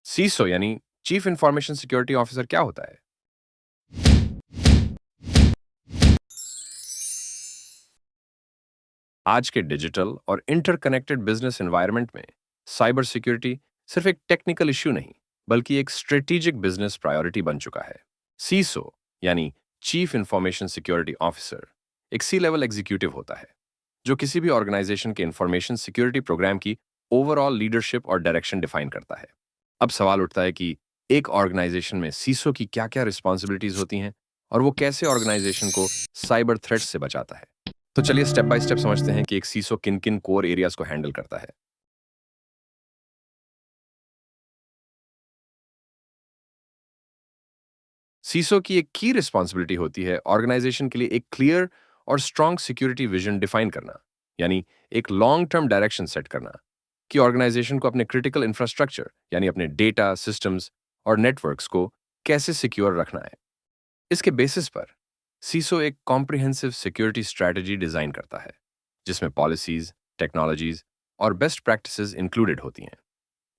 सीसो यानी chief information security officer क्या होता है? आज के डिजिटल और इंटरकनेक्टेड बिजनेस एनवायरनमेंट में साइबर सिक्योरिटी सिर्फ एक टेक्निकल इश्यू नहीं, बल्कि एक स्ट्रेटेजिक बिजनेस प्रायोरिटी बन चुका है। सीसो यानी चीफ इंफॉर्मेशन सिक्योरिटी ऑफिसर एक सी लेवल एग्जीक्यूटिव होता है जो किसी भी ऑर्गेनाइजेशन के इंफॉर्मेशन सिक्योरिटी प्रोग्राम की ओवरऑल लीडरशिप और डायरेक्शन डिफाइन करता है। अब सवाल उठता है कि एक ऑर्गेनाइजेशन में सीसो की क्या-क्या रिस्पॉन्सिबिलिटीज होती हैं और वो कैसे ऑर्गेनाइजेशन को साइबर थ्रेट्स से बचाता है। तो चलिए स्टेप बाय स्टेप समझते हैं कि एक सीसो किन किन कोर एरियाज को हैंडल करता है। सीसो की एक की रिस्पॉन्सिबिलिटी होती है ऑर्गेनाइजेशन के लिए एक क्लियर और स्ट्रांग सिक्योरिटी विजन डिफाइन करना, यानी एक लॉन्ग टर्म डायरेक्शन सेट करना कि ऑर्गेनाइजेशन को अपने क्रिटिकल इंफ्रास्ट्रक्चर यानी अपने डेटा सिस्टम्स और नेटवर्क्स को कैसे सिक्योर रखना है। इसके बेसिस पर सीसो एक कॉम्प्रिहेंसिव सिक्योरिटी स्ट्रेटजी डिजाइन करता है जिसमें पॉलिसीज, टेक्नोलॉजीज और बेस्ट प्रैक्टिसेस इंक्लूडेड होती हैं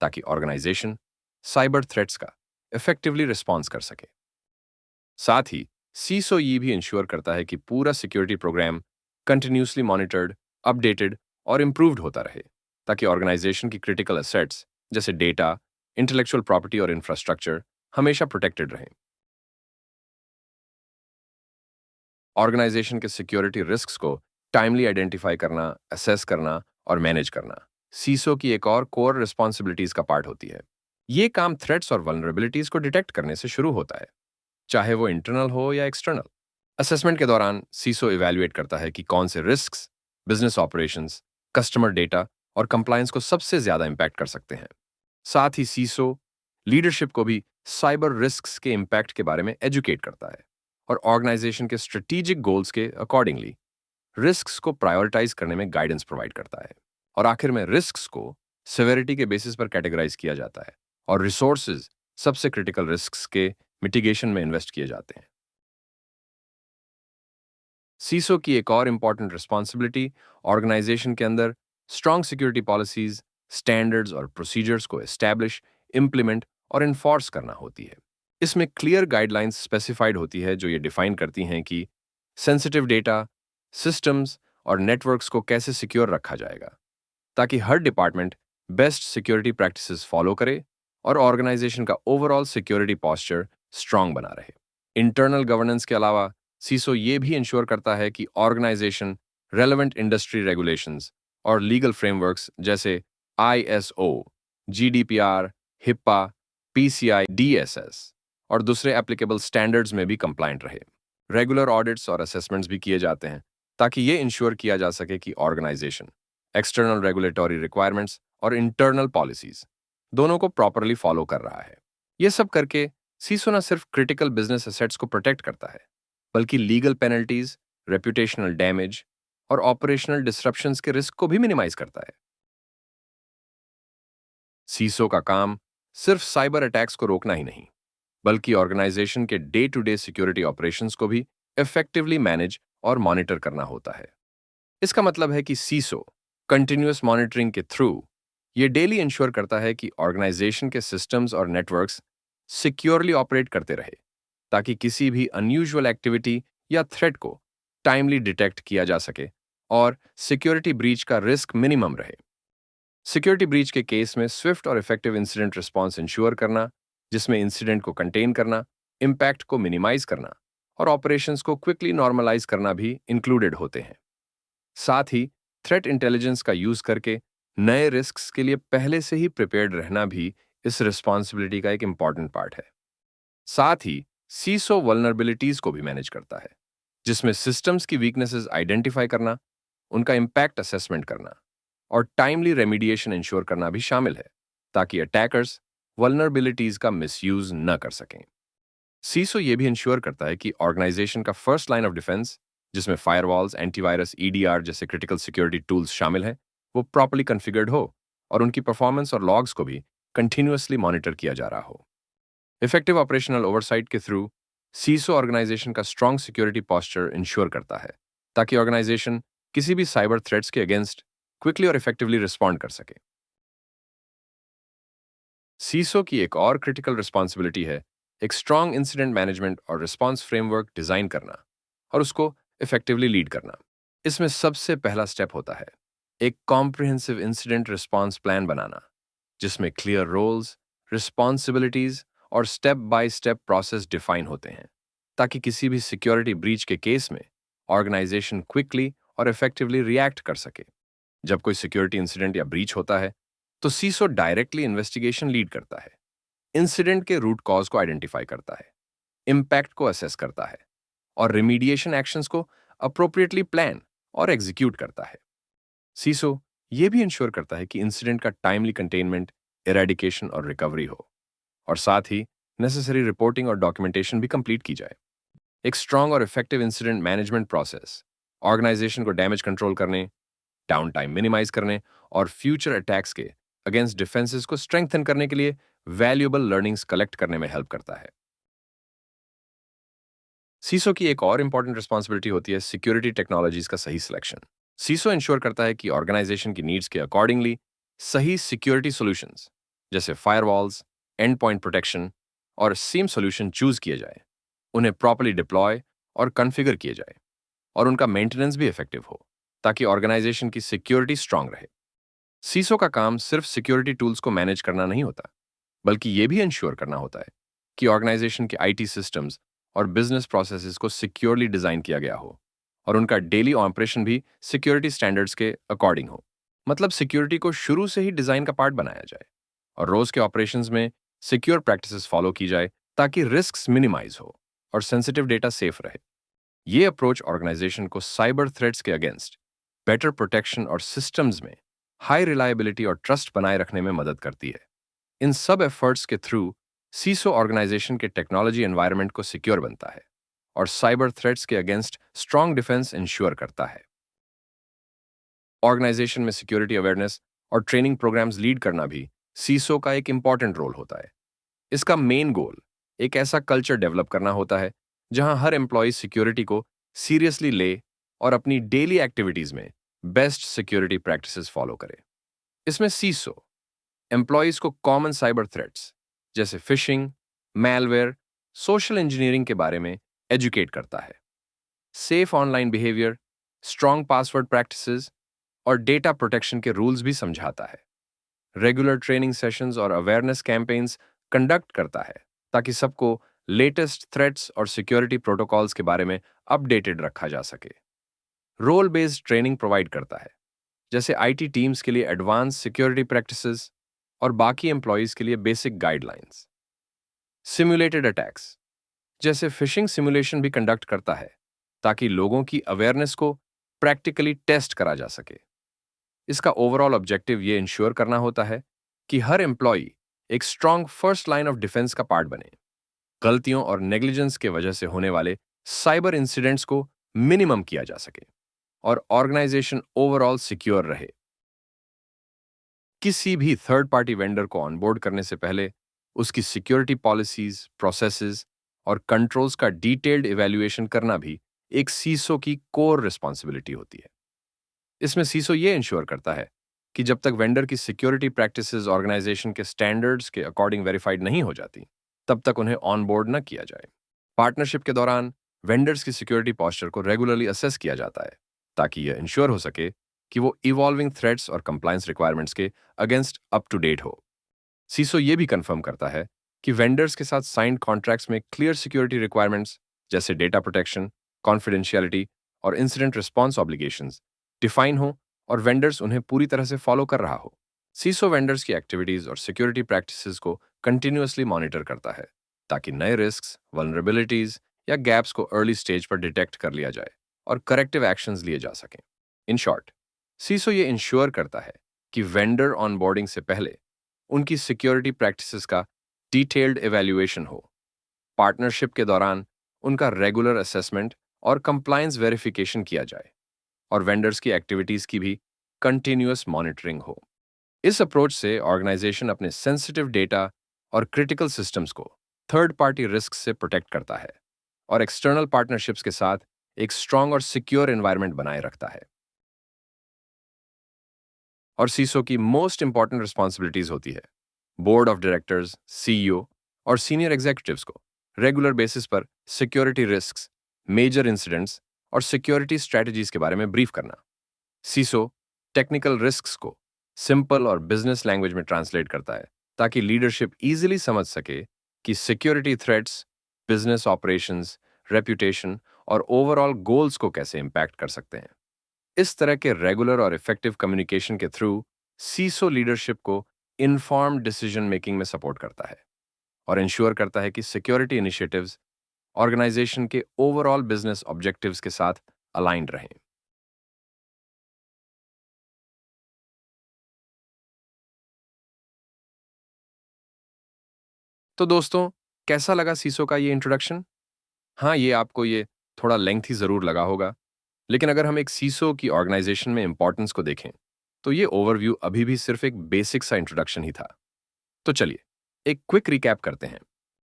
ताकि ऑर्गेनाइजेशन साइबर थ्रेट्स का इफेक्टिवली रिस्पॉन्स कर सके। साथ ही सीसो ये भी इंश्योर करता है कि पूरा security program continuously monitored, updated और इम्प्रूव्ड होता रहे ताकि ऑर्गेनाइजेशन की क्रिटिकल एसेट्स जैसे डेटा, इंटेलेक्चुअल प्रॉपर्टी और इंफ्रास्ट्रक्चर हमेशा प्रोटेक्टेड रहें। ऑर्गेनाइजेशन के सिक्योरिटी रिस्क्स को टाइमली आइडेंटिफाई करना, असेस करना और मैनेज करना सीसो की एक और कोर रिस्पॉन्सिबिलिटीज का पार्ट होती है। ये काम थ्रेट्स और वल्नरेबिलिटीज को डिटेक्ट करने से शुरू होता है, चाहे वो इंटरनल हो या एक्सटर्नल। असेसमेंट के दौरान सीसो इवैल्यूएट करता है कि कौन से risks business operations, customer data और कंप्लायंस को सबसे ज्यादा इंपैक्ट कर सकते हैं। साथ ही सीसो लीडरशिप को भी साइबर रिस्क्स के इंपैक्ट के बारे में एजुकेट करता है और ऑर्गेनाइजेशन के स्ट्रेटेजिक गोल्स के अकॉर्डिंगली रिस्क्स को प्रायोरिटाइज करने में गाइडेंस प्रोवाइड करता है। और आखिर में रिस्क्स को सिवेरिटी के बेसिस पर कैटेगराइज किया जाता है और रिसोर्सेज सबसे क्रिटिकल रिस्क्स के मिटिगेशन में इन्वेस्ट किए जाते हैं। सीसो की एक और इंपॉर्टेंट रिस्पॉन्सिबिलिटी ऑर्गेनाइजेशन के अंदर स्ट्रॉन्ग सिक्योरिटी पॉलिसीज, स्टैंडर्ड्स और प्रोसीजर्स को एस्टैब्लिश, इम्प्लीमेंट और इन्फोर्स करना होती है। इसमें क्लियर गाइडलाइंस स्पेसिफाइड होती है जो ये डिफाइन करती हैं कि सेंसिटिव डेटा, सिस्टम्स और नेटवर्क्स को कैसे सिक्योर रखा जाएगा ताकि हर department best security practices follow करे और ऑर्गेनाइजेशन का ओवरऑल सिक्योरिटी पॉस्चर स्ट्रांग बना रहे। इंटरनल गवर्नेंस के अलावा सीसो ये भी इंश्योर करता है कि ऑर्गेनाइजेशन रेलेवेंट इंडस्ट्री रेगुलेशंस और लीगल फ्रेमवर्क्स जैसे ISO, GDPR, HIPAA, PCI DSS और दूसरे एप्लीकेबल स्टैंडर्ड्स में भी कंप्लायंट रहे। रेगुलर ऑडिट्स और असेसमेंट्स भी किए जाते हैं ताकि ये इंश्योर किया जा सके कि ऑर्गेनाइजेशन एक्सटर्नल रेगुलेटरी रिक्वायरमेंट्स और इंटरनल पॉलिसीज दोनों को प्रॉपरली फॉलो कर रहा है। ये सब करके सीसो न सिर्फ क्रिटिकल बिजनेस एसेट्स को प्रोटेक्ट करता है, बल्कि लीगल पेनल्टीज, रेपुटेशनल डैमेज और ऑपरेशनल डिसरप्शंस के रिस्क को भी मिनिमाइज करता है। सीसो का काम सिर्फ साइबर अटैक्स को रोकना ही नहीं, बल्कि ऑर्गेनाइजेशन के day to day security operations को भी इफेक्टिवली मैनेज और मॉनिटर करना होता है। इसका मतलब है कि सीसो कंटिन्यूअस मॉनिटरिंग के थ्रू ये डेली इंश्योर करता है कि ऑर्गेनाइजेशन के सिस्टम्स और नेटवर्क्स सिक्योरली ऑपरेट करते रहे ताकि किसी भी अनयूजुअल एक्टिविटी या थ्रेट को टाइमली डिटेक्ट किया जा सके और सिक्योरिटी ब्रीच का रिस्क मिनिमम रहे। सिक्योरिटी ब्रीच के केस में स्विफ्ट और इफेक्टिव इंसिडेंट रिस्पॉन्स इंश्योर करना, जिसमें इंसिडेंट को कंटेन करना, इम्पैक्ट को मिनिमाइज करना और ऑपरेशंस को क्विकली नॉर्मलाइज करना भी इंक्लूडेड होते हैं। साथ ही थ्रेट इंटेलिजेंस का यूज करके नए रिस्क्स के लिए पहले से ही प्रिपेयर्ड रहना भी इस रिस्पॉन्सिबिलिटी का एक इंपॉर्टेंट पार्ट है। साथ ही सीसो वल्नरेबिलिटीज को भी मैनेज करता है, जिसमें सिस्टम्स की वीकनेसेस आइडेंटिफाई करना, उनका इम्पैक्ट असेसमेंट करना और टाइमली रेमिडिएशन इंश्योर करना भी शामिल है ताकि अटैकर्स वल्नरेबिलिटीज का मिसयूज न कर सकें। सीसो ये भी इंश्योर करता है कि ऑर्गेनाइजेशन का फर्स्ट लाइन ऑफ डिफेंस, जिसमें फायरवॉल्स, एंटीवायरस, ईडीआर जैसे क्रिटिकल सिक्योरिटी टूल्स शामिल हैं, वो प्रॉपर्ली कॉन्फ़िगर्ड हो और उनकी परफॉर्मेंस और लॉग्स को भी कंटिन्यूअसली मॉनिटर किया जा रहा हो। इफेक्टिव ऑपरेशनल ओवरसाइट के थ्रू सीसो ऑर्गेनाइजेशन का स्ट्रॉन्ग सिक्योरिटी पॉस्चर इंश्योर करता है ताकि ऑर्गेनाइजेशन किसी भी साइबर थ्रेट्स के अगेंस्ट क्विकली और इफेक्टिवली रिस्पॉन्ड कर सके। सीसो की एक और क्रिटिकल रिस्पॉन्सिबिलिटी है एक स्ट्रॉन्ग इंसिडेंट मैनेजमेंट और रिस्पॉन्स फ्रेमवर्क डिजाइन करना और उसको इफेक्टिवली लीड करना। इसमें सबसे पहला स्टेप होता है एक कॉम्प्रिहेंसिव इंसिडेंट रिस्पॉन्स प्लान बनाना, जिसमें क्लियर रोल्स, रिस्पॉन्सिबिलिटीज और step by step process define होते हैं, ताकि किसी भी सिक्योरिटी ब्रीच के केस में ऑर्गेनाइजेशन क्विकली और इफेक्टिवली रिएक्ट कर सके। जब कोई सिक्योरिटी इंसिडेंट या ब्रीच होता है, तो सीसो डायरेक्टली इन्वेस्टिगेशन लीड करता है, इंसिडेंट के रूट कॉज को आइडेंटिफाई करता है, इम्पैक्ट को असेस करता है और रिमीडिएशन एक्शंस को अप्रोप्रिएटली प्लान और एग्जीक्यूट करता है। सीसो ये भी इंश्योर करता है कि इंसिडेंट का टाइमली कंटेनमेंट, इरेडिकेशन और रिकवरी हो, और साथ ही नेसेसरी रिपोर्टिंग और डॉक्यूमेंटेशन भी कंप्लीट की जाए। एक स्ट्रांग और effective incident management process organisation को डैमेज कंट्रोल करने, डाउन टाइम मिनिमाइज करने और फ्यूचर अटैक्स के अगेंस्ट डिफेंसेस को स्ट्रेंथन करने के लिए वैल्यूएबल लर्निंग्स कलेक्ट करने में हेल्प करता है। सीसो की एक और इंपॉर्टेंट रिस्पॉन्सिबिलिटी होती है सिक्योरिटी टेक्नोलॉजीज का सही सिलेक्शन। सीसो इंश्योर करता है कि ऑर्गेनाइजेशन की नीड्स के अकॉर्डिंगली सही सिक्योरिटी सॉल्यूशंस जैसे फायरवॉल्स, एंड पॉइंट प्रोटेक्शन और सीम सॉल्यूशन चूज किए जाए, उन्हें प्रॉपर्ली डिप्लॉय और कॉन्फ़िगर किए जाए और उनका मेंटेनेंस भी इफेक्टिव हो, ताकि ऑर्गेनाइजेशन की सिक्योरिटी स्ट्रांग रहे। सीसो का काम सिर्फ सिक्योरिटी टूल्स को मैनेज करना नहीं होता, बल्कि यह भी इंश्योर करना होता है कि ऑर्गेनाइजेशन के आईटी सिस्टम्स और बिजनेस प्रोसेसेस को सिक्योरली डिजाइन किया गया हो और उनका डेली ऑपरेशन भी सिक्योरिटी स्टैंडर्ड्स के अकॉर्डिंग हो। मतलब सिक्योरिटी को शुरू से ही डिजाइन का पार्ट बनाया जाए और रोज के ऑपरेशंस में सिक्योर प्रैक्टिसेस फॉलो की जाए, ताकि रिस्क्स मिनिमाइज हो और सेंसिटिव डेटा सेफ रहे। ये अप्रोच ऑर्गेनाइजेशन को साइबर थ्रेट्स के अगेंस्ट बेटर प्रोटेक्शन और सिस्टम्स में हाई रिलायबिलिटी और ट्रस्ट बनाए रखने में मदद करती है। इन सब एफर्ट्स के थ्रू सीसो ऑर्गेनाइजेशन के टेक्नोलॉजी एनवायरनमेंट को सिक्योर बनता है और साइबर थ्रेट्स के अगेंस्ट स्ट्रांग डिफेंस इंश्योर करता है। ऑर्गेनाइजेशन में सिक्योरिटी अवेयरनेस और ट्रेनिंग प्रोग्राम्स लीड करना भी सीसो का एक इंपॉर्टेंट रोल होता है। इसका मेन गोल एक ऐसा कल्चर डेवलप करना होता है जहां हर एम्प्लॉय सिक्योरिटी को सीरियसली ले और अपनी डेली एक्टिविटीज में बेस्ट सिक्योरिटी प्रैक्टिसेस फॉलो करे। इसमें सीसो एम्प्लॉयज को कॉमन साइबर थ्रेट्स जैसे फिशिंग, मैलवेयर, सोशल इंजीनियरिंग के बारे में एजुकेट करता है, safe online behaviour, strong password practices और डेटा प्रोटेक्शन के रूल्स भी समझाता है। रेगुलर ट्रेनिंग सेशंस और अवेयरनेस कैंपेन्स कंडक्ट करता है, ताकि सबको लेटेस्ट थ्रेट्स और सिक्योरिटी प्रोटोकॉल्स के बारे में अपडेटेड रखा जा सके। रोल बेस्ड ट्रेनिंग प्रोवाइड करता है, जैसे आईटी टीम्स के लिए एडवांस सिक्योरिटी प्रैक्टिसेस और बाकी एम्प्लॉयज के लिए बेसिक गाइडलाइंस। सिमुलेटेड अटैक्स जैसे फिशिंग सिमुलेशन भी कंडक्ट करता है, ताकि लोगों की अवेयरनेस को प्रैक्टिकली टेस्ट करा जा सके। इसका ओवरऑल ऑब्जेक्टिव ये इंश्योर करना होता है कि हर एम्प्लॉय एक strong first line of defence का पार्ट बने, गलतियों और नेग्लिजेंस के वजह से होने वाले साइबर इंसिडेंट्स को मिनिमम किया जा सके और ऑर्गेनाइजेशन ओवरऑल सिक्योर रहे। किसी भी थर्ड पार्टी वेंडर को ऑनबोर्ड करने से पहले उसकी सिक्योरिटी पॉलिसीज, प्रोसेसेस और कंट्रोल्स का डिटेल्ड इवैल्यूएशन करना भी एक सीसो की कोर रिस्पॉन्सिबिलिटी होती है। इसमें सीसो ये इंश्योर करता है कि जब तक वेंडर की सिक्योरिटी प्रैक्टिसेस ऑर्गेनाइजेशन के स्टैंडर्ड्स के अकॉर्डिंग वेरीफाइड नहीं हो जाती, तब तक उन्हें ऑनबोर्ड न किया जाए। पार्टनरशिप के दौरान वेंडर्स की सिक्योरिटी पॉस्चर को रेगुलरली असेस किया जाता है, ताकि यह इंश्योर हो सके कि वो इवॉल्विंग थ्रेट्स और कंप्लायंस रिक्वायरमेंट्स के अगेंस्ट अप टू डेट हो। सीसो ये भी कंफर्म करता है कि वेंडर्स के साथ साइंड कॉन्ट्रैक्ट्स में क्लियर सिक्योरिटी रिक्वायरमेंट्स जैसे डेटा प्रोटेक्शन, कॉन्फिडेंशियलिटी और इंसिडेंट रिस्पॉन्स ऑब्लिगेशंस डिफाइन हो और वेंडर्स उन्हें पूरी तरह से फॉलो कर रहा हो। सीसो वेंडर्स की एक्टिविटीज और सिक्योरिटी प्रैक्टिसेस को कंटिन्यूअसली मॉनिटर करता है, ताकि नए रिस्क्स, वल्नरेबिलिटीज या गैप्स को अर्ली स्टेज पर डिटेक्ट कर लिया जाए और करेक्टिव एक्शंस लिए जा सकें। इन शॉर्ट, सीसो ये इंश्योर करता है कि वेंडर ऑनबोर्डिंग से पहले उनकी सिक्योरिटी प्रैक्टिसेस का डिटेल्ड इवैल्यूएशन हो, पार्टनरशिप के दौरान उनका रेगुलर असेसमेंट और कंप्लायंस वेरिफिकेशन किया जाए और वेंडर्स की एक्टिविटीज की भी कंटिन्यूअस मॉनिटरिंग हो। इस अप्रोच से ऑर्गेनाइजेशन अपने सेंसिटिव डेटा और क्रिटिकल सिस्टम्स को थर्ड पार्टी रिस्क से प्रोटेक्ट करता है और एक्सटर्नल पार्टनरशिप्स के साथ एक स्ट्रांग और सिक्योर एनवायरनमेंट बनाए रखता है। और सीसो की मोस्ट इंपॉर्टेंट रिस्पॉन्सिबिलिटीज होती है बोर्ड ऑफ डायरेक्टर्स, सीईओ और सीनियर एग्जीक्यूटिव्स को रेगुलर बेसिस पर सिक्योरिटी रिस्क्स, मेजर इंसिडेंट्स और सिक्योरिटी स्ट्रेटजीज के बारे में ब्रीफ करना। सीसो टेक्निकल रिस्क्स को सिंपल और बिजनेस लैंग्वेज में ट्रांसलेट करता है ताकि लीडरशिप इजीली समझ सके कि security threats business operations, reputation और ओवरऑल गोल्स को कैसे इंपैक्ट कर सकते हैं। इस तरह के रेगुलर और इफेक्टिव कम्युनिकेशन के थ्रू सीसो लीडरशिप को इन्फॉर्म्ड डिसीजन मेकिंग में सपोर्ट करता है और इंश्योर करता है कि सिक्योरिटी इनिशिएटिव्स ऑर्गेनाइजेशन के ओवरऑल बिजनेस ऑब्जेक्टिव्स के साथ अलाइंड रहें। तो दोस्तों, कैसा लगा सीसो का ये इंट्रोडक्शन? हाँ, ये आपको ये थोड़ा लेंथी ज़रूर लगा होगा, लेकिन अगर हम एक सीसो की ऑर्गेनाइजेशन में इंपॉर्टेंस को देखें, तो ये ओवरव्यू अभी भी सिर्फ एक बेसिक सा इंट्रोडक्शन ही था। तो चलिए, एक क्विक रिकैप करते हैं।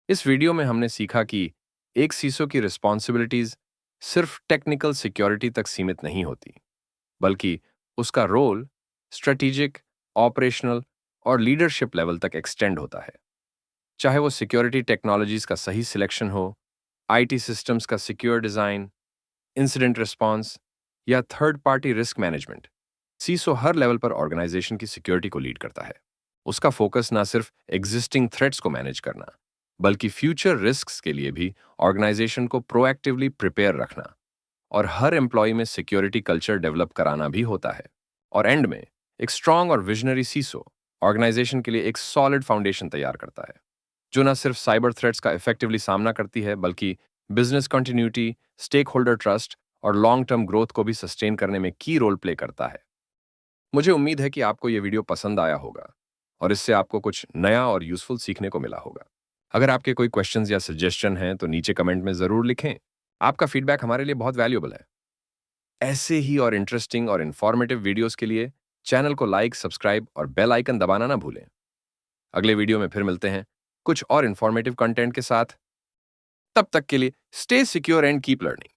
इस वीडियो में हमने सीखा कि एक सीसो की रिस्पॉन्सिबिलिटीज सिर्फ टेक्निकल सिक्योरिटी तक सीमित नहीं होती, बल्कि उसका रोल स्ट्रेटेजिक, ऑपरेशनल और लीडरशिप लेवल तक एक्सटेंड होता है। चाहे वो सिक्योरिटी टेक्नोलॉजीज का सही सिलेक्शन हो, आईटी सिस्टम्स का सिक्योर डिजाइन, इंसिडेंट रिस्पॉन्स या थर्ड पार्टी रिस्क मैनेजमेंट, सीसो हर लेवल पर ऑर्गेनाइजेशन की सिक्योरिटी को लीड करता है। उसका फोकस ना सिर्फ एग्जिस्टिंग थ्रेट्स को मैनेज करना, बल्कि फ्यूचर रिस्क्स के लिए भी ऑर्गेनाइजेशन को प्रोएक्टिवली प्रिपेयर रखना और हर एम्प्लॉय में सिक्योरिटी कल्चर डेवलप कराना भी होता है। और एंड में एक स्ट्रांग और विजनरी सीसो ऑर्गेनाइजेशन के लिए एक सॉलिड फाउंडेशन तैयार करता है, जो न सिर्फ साइबर थ्रेट्स का इफेक्टिवली सामना करती है, बल्कि business continuity, stakeholder trust और लॉन्ग टर्म ग्रोथ को भी सस्टेन करने में की रोल प्ले करता है। मुझे उम्मीद है कि आपको यह वीडियो पसंद आया होगा और इससे आपको कुछ नया और यूजफुल सीखने को मिला होगा। अगर आपके कोई क्वेश्चंस या सजेशन हैं तो नीचे कमेंट में जरूर लिखें। आपका फीडबैक हमारे लिए बहुत वैल्यूएबल है। ऐसे ही और इंटरेस्टिंग और इन्फॉर्मेटिव वीडियोस के लिए चैनल को लाइक, सब्सक्राइब और बेल आइकन दबाना ना भूलें। अगले वीडियो में फिर मिलते हैं कुछ और इन्फॉर्मेटिव कंटेंट के साथ। तब तक के लिए stay secure and keep learning.